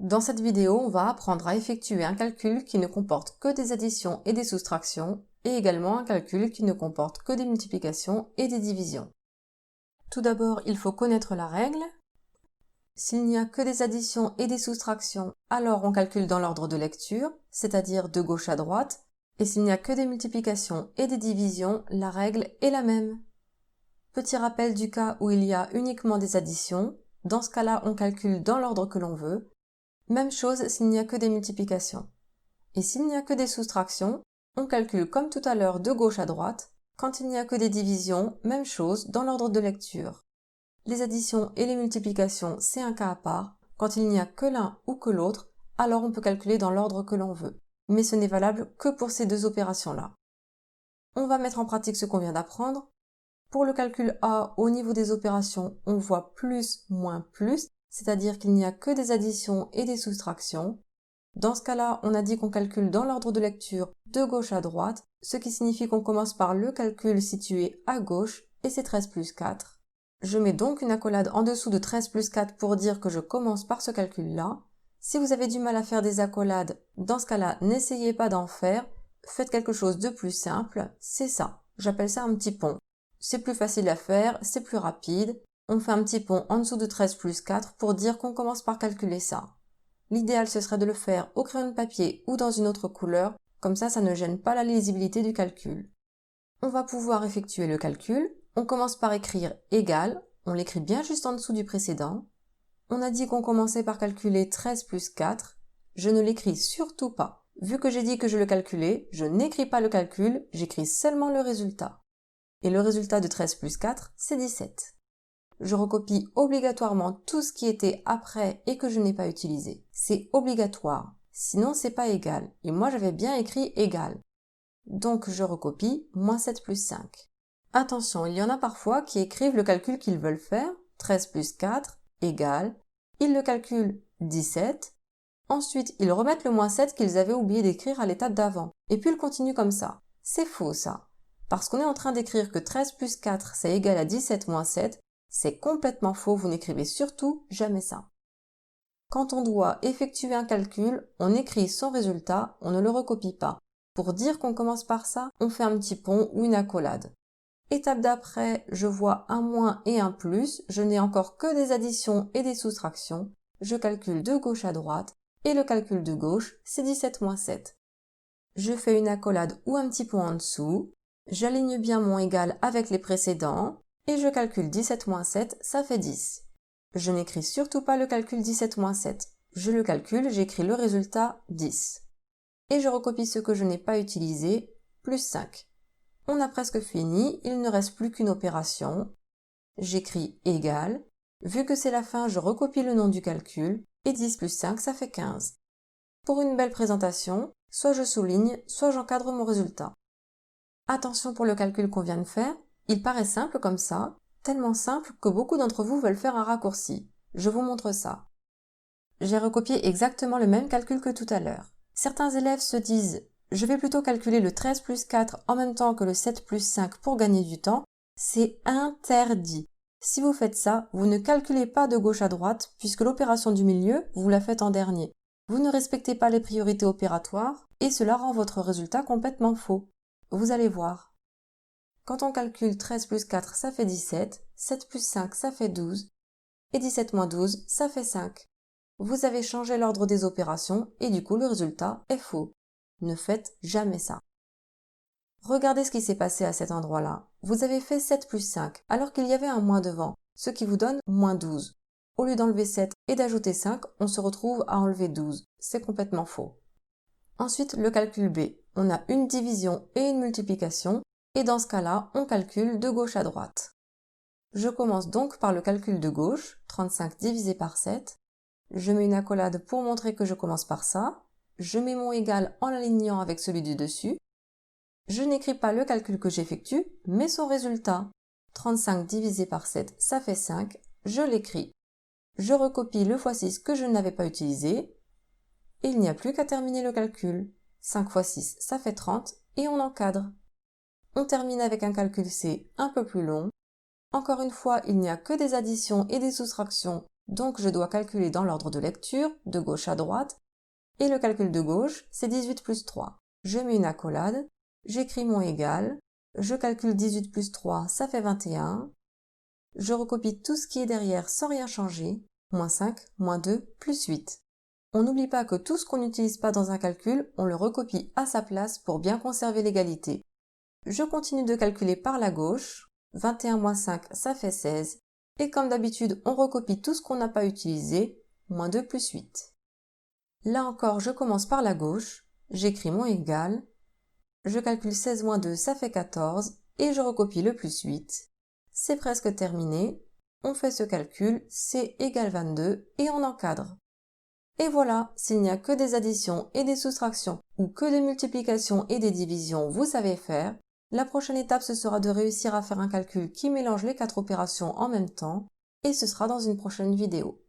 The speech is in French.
Dans cette vidéo, on va apprendre à effectuer un calcul qui ne comporte que des additions et des soustractions, et également un calcul qui ne comporte que des multiplications et des divisions. Tout d'abord, il faut connaître la règle. S'il n'y a que des additions et des soustractions, alors on calcule dans l'ordre de lecture, c'est-à-dire de gauche à droite, et s'il n'y a que des multiplications et des divisions, la règle est la même. Petit rappel du cas où il y a uniquement des additions, dans ce cas-là, on calcule dans l'ordre que l'on veut. Même chose s'il n'y a que des multiplications. Et s'il n'y a que des soustractions, on calcule comme tout à l'heure de gauche à droite. Quand il n'y a que des divisions, même chose dans l'ordre de lecture. Les additions et les multiplications, c'est un cas à part. Quand il n'y a que l'un ou que l'autre, alors on peut calculer dans l'ordre que l'on veut. Mais ce n'est valable que pour ces deux opérations-là. On va mettre en pratique ce qu'on vient d'apprendre. Pour le calcul A, au niveau des opérations, on voit plus moins plus, c'est-à-dire qu'il n'y a que des additions et des soustractions. Dans ce cas-là, on a dit qu'on calcule dans l'ordre de lecture de gauche à droite, ce qui signifie qu'on commence par le calcul situé à gauche, et c'est 13 plus 4. Je mets donc une accolade en dessous de 13 plus 4 pour dire que je commence par ce calcul-là. Si vous avez du mal à faire des accolades, dans ce cas-là, n'essayez pas d'en faire, faites quelque chose de plus simple, c'est ça. J'appelle ça un petit pont. C'est plus facile à faire, c'est plus rapide. On fait un petit pont en dessous de 13 plus 4 pour dire qu'on commence par calculer ça. L'idéal, ce serait de le faire au crayon de papier ou dans une autre couleur, comme ça ne gêne pas la lisibilité du calcul. On va pouvoir effectuer le calcul. On commence par écrire égal, on l'écrit bien juste en dessous du précédent. On a dit qu'on commençait par calculer 13 plus 4. Je ne l'écris surtout pas. Vu que j'ai dit que je le calculais, je n'écris pas le calcul, j'écris seulement le résultat. Et le résultat de 13 plus 4, c'est 17. Je recopie obligatoirement tout ce qui était après et que je n'ai pas utilisé. C'est obligatoire. Sinon, c'est pas égal. Et moi, j'avais bien écrit égal. Donc, je recopie moins 7 plus 5. Attention, il y en a parfois qui écrivent le calcul qu'ils veulent faire. 13 plus 4 égale. Ils le calculent 17. Ensuite, ils remettent le moins 7 qu'ils avaient oublié d'écrire à l'étape d'avant. Et puis, ils continuent comme ça. C'est faux, ça. Parce qu'on est en train d'écrire que 13 plus 4, c'est égal à 17 moins 7, c'est complètement faux, vous n'écrivez surtout jamais ça. Quand on doit effectuer un calcul, on écrit son résultat, on ne le recopie pas. Pour dire qu'on commence par ça, on fait un petit pont ou une accolade. Étape d'après, je vois un moins et un plus, je n'ai encore que des additions et des soustractions, je calcule de gauche à droite, et le calcul de gauche, c'est 17 moins 7. Je fais une accolade ou un petit pont en dessous, j'aligne bien mon égal avec les précédents, et je calcule 17 moins 7, ça fait 10. Je n'écris surtout pas le calcul 17 moins 7. Je le calcule, j'écris le résultat 10. Et je recopie ce que je n'ai pas utilisé, plus 5. On a presque fini, il ne reste plus qu'une opération. J'écris égal. Vu que c'est la fin, je recopie le nom du calcul, et 10 plus 5, ça fait 15. Pour une belle présentation, soit je souligne, soit j'encadre mon résultat. Attention pour le calcul qu'on vient de faire, il paraît simple comme ça, tellement simple que beaucoup d'entre vous veulent faire un raccourci. Je vous montre ça. J'ai recopié exactement le même calcul que tout à l'heure. Certains élèves se disent « Je vais plutôt calculer le 13 plus 4 en même temps que le 7 plus 5 pour gagner du temps ». C'est interdit. Si vous faites ça, vous ne calculez pas de gauche à droite puisque l'opération du milieu, vous la faites en dernier. Vous ne respectez pas les priorités opératoires et cela rend votre résultat complètement faux. Vous allez voir. Quand on calcule 13 plus 4, ça fait 17, 7 plus 5, ça fait 12, et 17 moins 12, ça fait 5. Vous avez changé l'ordre des opérations et du coup le résultat est faux. Ne faites jamais ça. Regardez ce qui s'est passé à cet endroit-là. Vous avez fait 7 plus 5 alors qu'il y avait un moins devant, ce qui vous donne moins 12. Au lieu d'enlever 7 et d'ajouter 5, on se retrouve à enlever 12. C'est complètement faux. Ensuite, le calcul B. On a une division et une multiplication, et dans ce cas-là, on calcule de gauche à droite. Je commence donc par le calcul de gauche, 35 divisé par 7. Je mets une accolade pour montrer que je commence par ça. Je mets mon égal en l'alignant avec celui du dessus. Je n'écris pas le calcul que j'effectue, mais son résultat. 35 divisé par 7, ça fait 5. Je l'écris. Je recopie le x6 que je n'avais pas utilisé. Et il n'y a plus qu'à terminer le calcul. 5 x 6, ça fait 30 et on encadre. On termine avec un calcul C un peu plus long. Encore une fois, il n'y a que des additions et des soustractions, donc je dois calculer dans l'ordre de lecture, de gauche à droite, et le calcul de gauche, c'est 18 plus 3. Je mets une accolade, j'écris mon égal, je calcule 18 plus 3, ça fait 21. Je recopie tout ce qui est derrière sans rien changer, moins 5, moins 2, plus 8. On n'oublie pas que tout ce qu'on n'utilise pas dans un calcul, on le recopie à sa place pour bien conserver l'égalité. Je continue de calculer par la gauche, 21 moins 5, ça fait 16. Et comme d'habitude, on recopie tout ce qu'on n'a pas utilisé, moins 2 plus 8. Là encore, je commence par la gauche, j'écris mon égal, je calcule 16 moins 2, ça fait 14, et je recopie le plus 8. C'est presque terminé, on fait ce calcul, c égale 22, et on encadre. Et voilà, s'il n'y a que des additions et des soustractions, ou que des multiplications et des divisions, vous savez faire, la prochaine étape ce sera de réussir à faire un calcul qui mélange les 4 opérations en même temps, et ce sera dans une prochaine vidéo.